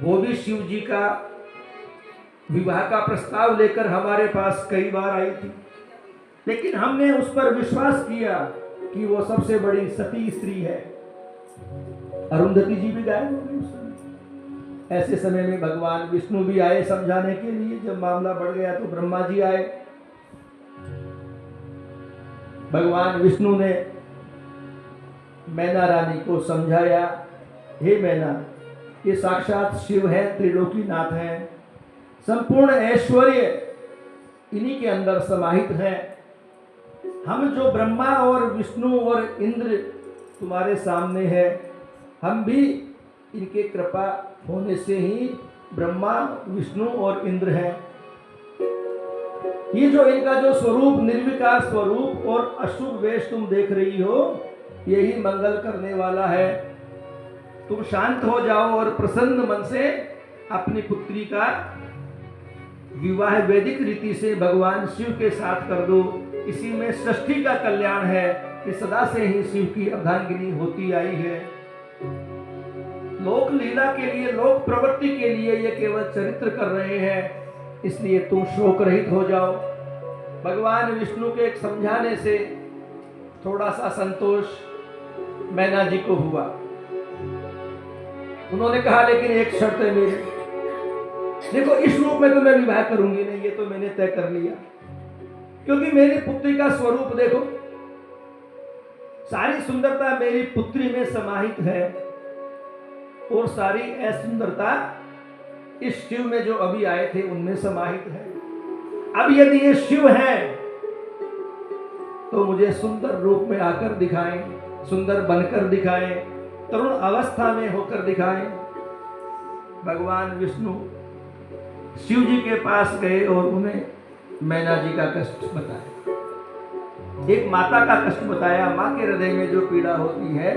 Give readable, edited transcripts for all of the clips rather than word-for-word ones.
वो भी शिव जी का विवाह का प्रस्ताव लेकर हमारे पास कई बार आई थी, लेकिन हमने उस पर विश्वास किया कि वो सबसे बड़ी सती स्त्री है। अरुंधति जी भी गायब हो गई उस समय। ऐसे समय में भगवान विष्णु भी आए समझाने के लिए। जब मामला बढ़ गया तो ब्रह्मा जी आए। भगवान विष्णु ने मैना रानी को समझाया, हे मैना, ये साक्षात शिव है, त्रिलोकीनाथ है, संपूर्ण ऐश्वर्य इन्हीं के अंदर समाहित है। हम जो ब्रह्मा और विष्णु और इंद्र तुम्हारे सामने है, हम भी इनके कृपा होने से ही ब्रह्मा विष्णु और इंद्र हैं। ये जो इनका जो स्वरूप, निर्विकार स्वरूप और अशुभ वेश तुम देख रही हो, यही मंगल करने वाला है। तुम शांत हो जाओ और प्रसन्न मन से अपनी पुत्री का विवाह वैदिक रीति से भगवान शिव के साथ कर दो। इसी में सृष्टि का कल्याण है कि सदा से ही शिव की अर्धांगिनी होती आई है। लोक लीला के लिए, लोक प्रवृत्ति के लिए ये केवल चरित्र कर रहे हैं, इसलिए तुम शोक रहित हो जाओ। भगवान विष्णु के एक समझाने से थोड़ा सा संतोष मैना जी को हुआ। उन्होंने कहा, लेकिन एक शर्त है मेरी, देखो इस रूप में तो मैं विवाह करूंगी नहीं, ये तो मैंने तय कर लिया, क्योंकि मेरी पुत्री का स्वरूप देखो, सारी सुंदरता मेरी पुत्री में समाहित है और सारी असुंदरता इस शिव में जो अभी आए थे उनमें समाहित है। अब यदि ये शिव है तो मुझे सुंदर रूप में आकर दिखाएं, सुंदर बनकर दिखाएं, तरुण अवस्था में होकर दिखाएं। भगवान विष्णु शिव जी के पास गए और उन्हें मैना जी का कष्ट बताया, एक माता का कष्ट बताया। माँ के हृदय में जो पीड़ा होती है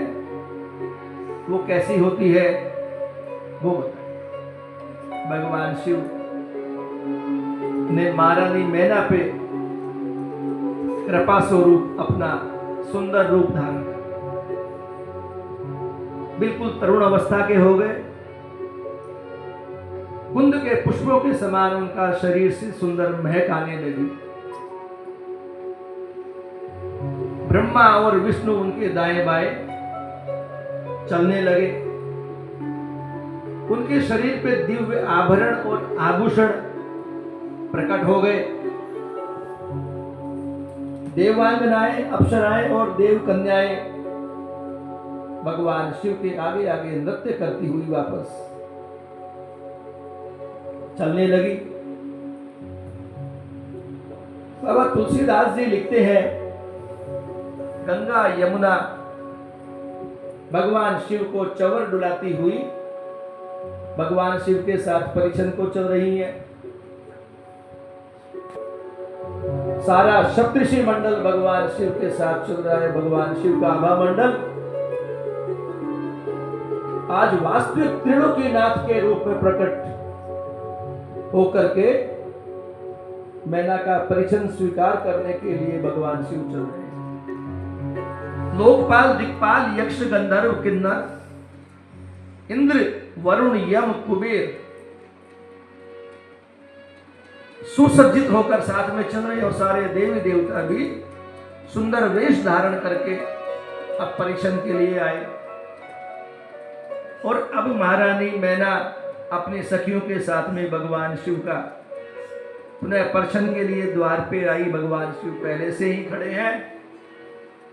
वो कैसी होती है वो बताया। भगवान शिव ने महारानी मैना पे कृपा स्वरूप अपना सुंदर रूप धारण किया, बिल्कुल तरुण अवस्था के हो गए। कुंद के पुष्पों के समान उनका शरीर से सुंदर महक आने लगी। ब्रह्मा और विष्णु उनके दाएं बाएं चलने लगे। उनके शरीर पे दिव्य आभरण और आभूषण प्रकट हो गए। देवांगनाएं, अप्सराएं और देव कन्याएं भगवान शिव के आगे आगे नृत्य करती हुई वापस चलने लगी। बाबा तुलसीदास जी लिखते हैं, गंगा यमुना भगवान शिव को चंवर डुलाती हुई भगवान शिव के साथ परिछन को चल रही है। सारा सप्तऋषि मंडल भगवान शिव के साथ चल रहा है। भगवान शिव का आभा मंडल आज वास्तविक त्रिलोकीनाथ के रूप में प्रकट होकर के मैना का परिछन स्वीकार करने के लिए भगवान शिव चल रहे हैं। लोकपाल, दिक्पाल, यक्ष, गंधर्व, किन्नर, इंद्र, वरुण, यम, कुबेर सुसज्जित होकर साथ में चल रहे और सारे देवी देवता भी सुंदर वेश धारण करके अब परिछन के लिए आए। और अब महारानी मैना अपने सखियों के साथ में भगवान शिव का पुनः परिछन के लिए द्वार पे आई। भगवान शिव पहले से ही खड़े हैं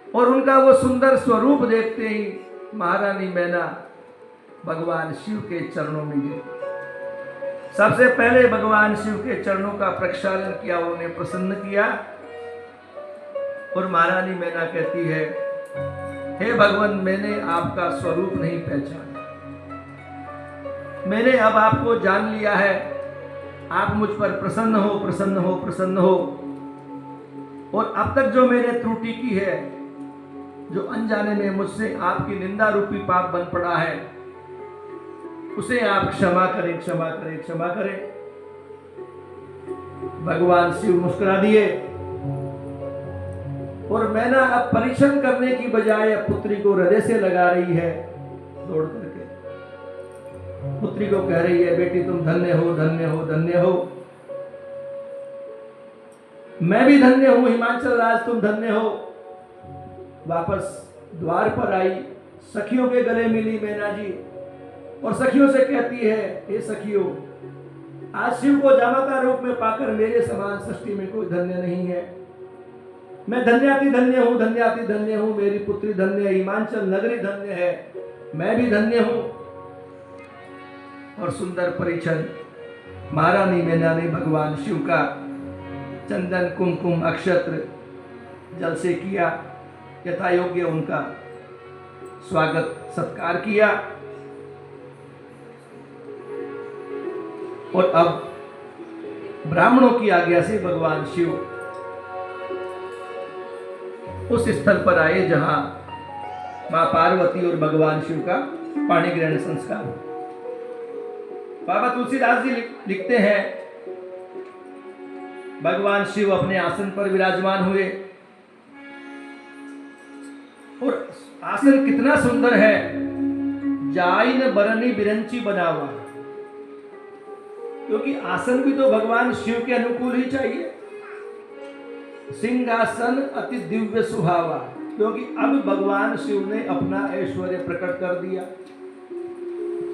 और उनका वो सुंदर स्वरूप देखते ही महारानी मैना भगवान शिव के चरणों में गिरी। सबसे पहले भगवान शिव के चरणों का प्रक्षालन किया, उन्हें प्रसन्न किया और महारानी मैना कहती है, हे भगवान, मैंने आपका स्वरूप नहीं पहचाना, मैंने अब आपको जान लिया है। आप मुझ पर प्रसन्न हो, प्रसन्न हो, प्रसन्न हो। और अब तक जो मैंने त्रुटि की है, जो अनजाने में मुझसे आपकी निंदा रूपी पाप बन पड़ा है, उसे आप क्षमा करें, क्षमा करें, क्षमा करें। भगवान शिव मुस्कुरा दिए और मैना अब परीक्षण करने की बजाय पुत्री को हृदय से लगा रही है दौड़ करके। पुत्री को कह रही है, बेटी तुम धन्य हो, धन्य हो, धन्य हो। मैं भी धन्य हूं हिमाचल राज, तुम धन्य हो। वापस द्वार पर आई, सखियों के गले मिली मैना जी और सखियों से कहती है, हे सखियों, आज शिव को जामाता रूप में पाकर मेरे समान सृष्टि में कोई धन्य नहीं है। मैं धन्याति धन्य हूं, धन्याति धन्य हूं, मेरी पुत्री धन्य है, हिमाचल नगरी धन्य है, मैं भी धन्य हूं। और सुंदर परिछन महारानी मैना ने भगवान शिव का चंदन कुमकुम अक्षत्र जल से किया, यथा योग्य उनका स्वागत सत्कार किया। और अब ब्राह्मणों की आज्ञा से भगवान शिव उस स्थल पर आए जहां मां पार्वती और भगवान शिव का पाणी ग्रहण संस्कार। बाबा तुलसीदास जी लिखते हैं, भगवान शिव अपने आसन पर विराजमान हुए और आसन कितना सुंदर है, जाइन बरनी बिरंची बनावा, क्योंकि आसन भी तो भगवान शिव के अनुकूल ही चाहिए। सिंहासन अति दिव्य सुहावा, क्योंकि अब भगवान शिव ने अपना ऐश्वर्य प्रकट कर दिया।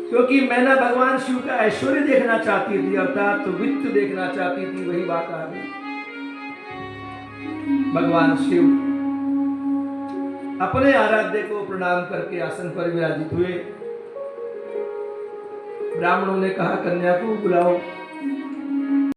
क्योंकि मैना भगवान शिव का ऐश्वर्य देखना चाहती थी, अर्थात तो वित्त देखना चाहती थी, वही बात आ गई। भगवान शिव अपने आराध्य को प्रणाम करके आसन पर विराजित हुए। ब्राह्मणों ने कहा, कन्या को बुलाओ।